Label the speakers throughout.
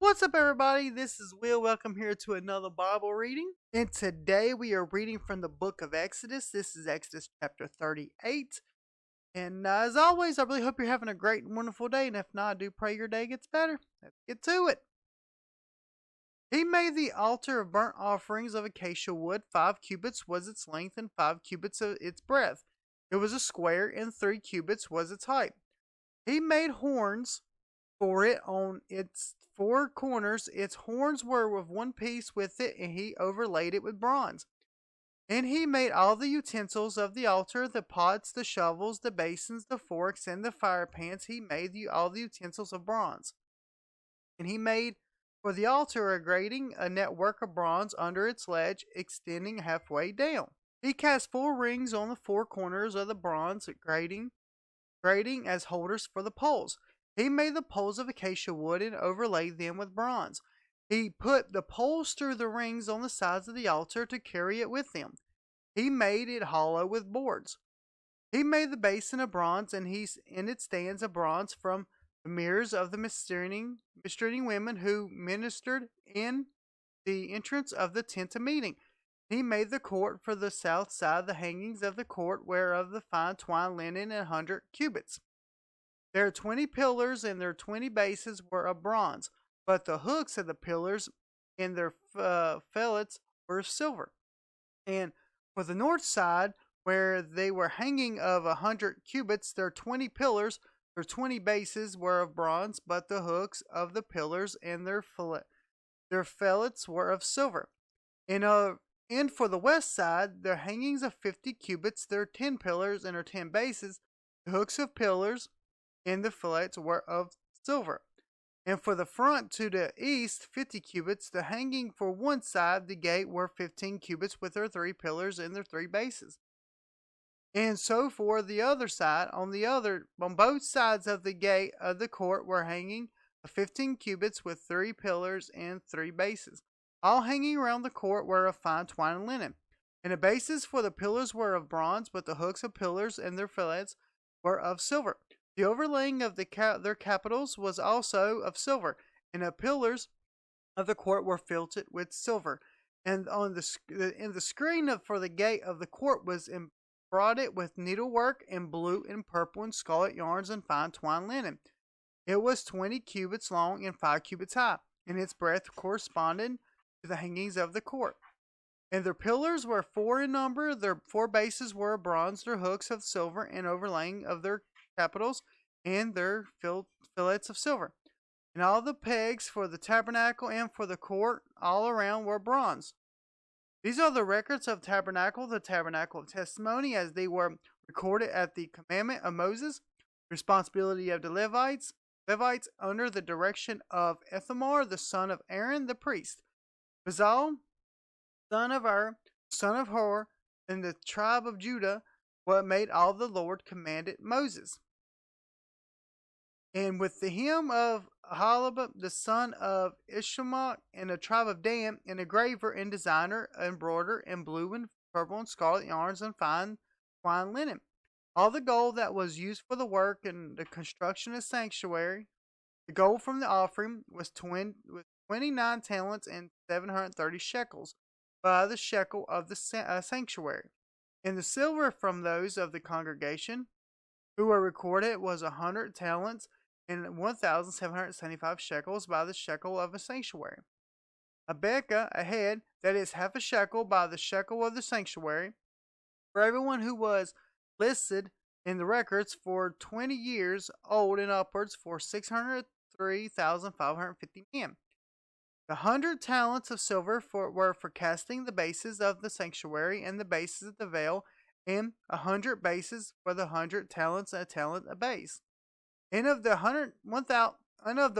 Speaker 1: What's up, everybody? This is Will. Welcome here to another Bible reading. And today we are reading from the book of Exodus. This is Exodus chapter 38. And as always, I really hope you're having a great and wonderful day. And if not, I do pray your day gets better. Let's get to it. He made the altar of burnt offerings of acacia wood. 5 cubits was its length, and 5 cubits of its breadth. It was a square, and 3 cubits was its height. He made horns for it on its 4 corners. Its horns were of one piece with it, and he overlaid it with bronze. And he made all the utensils of the altar, the pots, the shovels, the basins, the forks, and the fire pans. He made all the utensils of bronze. And he made for the altar a grating, a network of bronze under its ledge, extending halfway down. He cast 4 rings on the 4 corners of the bronze grating as holders for the poles. He made the poles of acacia wood and overlaid them with bronze. He put the poles through the rings on the sides of the altar to carry it with them. He made it hollow with boards. He made the basin of bronze, and in its stands of bronze from the mirrors of the ministering women who ministered in the entrance of the tent of meeting. He made the court for the south side, the hangings of the court, whereof the fine twined linen 100 cubits. Their 20 pillars and their 20 bases were of bronze, but the hooks of the pillars and their fillets were of silver. And for the north side, where they were hanging of 100 cubits, their 20 pillars, their 20 bases were of bronze, but the hooks of the pillars and their fillets were of silver. And for the west side, their hangings of 50 cubits, their 10 pillars and their 10 bases, the hooks of pillars and the fillets were of silver. And for the front to the east, 50 cubits, the hanging for one side, the gate, were 15 cubits with their 3 pillars and their 3 bases. And so for the other side, on both sides of the gate of the court were hanging 15 cubits with 3 pillars and 3 bases. All hanging around the court were of fine twined linen. And the bases for the pillars were of bronze, but the hooks of pillars and their fillets were of silver. The overlaying of their capitals was also of silver, and the pillars of the court were filled with silver. And on the screen for the gate of the court was embroidered with needlework in blue and purple and scarlet yarns and fine twined linen. It was 20 cubits long and 5 cubits high, and its breadth corresponded to the hangings of the court. And their pillars were 4 in number. Their 4 bases were of bronze, their hooks of silver, and overlaying of their capitals and their fillets of silver. And all the pegs for the tabernacle and for the court all around were bronze. These are the records of the tabernacle of testimony, as they were recorded at the commandment of Moses. Responsibility of the Levites under the direction of Ithamar, the son of Aaron, the priest. Bezalel, son of son of Hur, and the tribe of Judah, what made all the Lord commanded Moses. And with the hymn of Ahalab, the son of Ishmael, and the tribe of Dan, an engraver and designer, embroider in blue and purple and scarlet yarns and fine twined linen. All the gold that was used for the work and the construction of the sanctuary, the gold from the offering was 29 talents and 730 shekels by the shekel of the sanctuary. And the silver from those of the congregation who were recorded was 100 talents and 1,775 shekels by the shekel of a sanctuary. A beka, a head, that is half a shekel by the shekel of the sanctuary, for everyone who was listed in the records for 20 years old and upwards, for 603,550 men. The 100 talents of silver were for casting the bases of the sanctuary and the bases of the veil, and 100 bases for the 100 talents, and a talent a base. And of the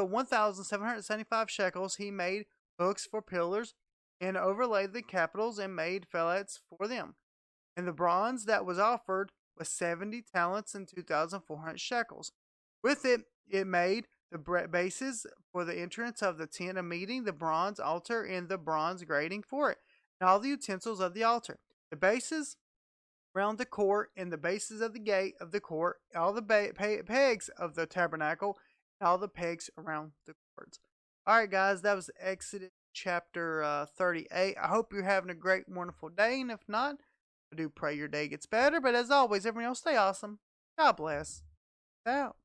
Speaker 1: 1,775 shekels, he made hooks for pillars, and overlaid the capitals, and made fillets for them. And the bronze that was offered was 70 talents and 2,400 shekels. With it made the bases for the entrance of the tent of meeting, the bronze altar, and the bronze grating for it, and all the utensils of the altar. The bases round the court, and the bases of the gate of the court, all the pegs of the tabernacle, and all the pegs around the courts. Alright, guys, that was Exodus chapter 38. I hope you're having a great, wonderful day, and if not, I do pray your day gets better. But as always, everyone else, stay awesome. God bless. Out.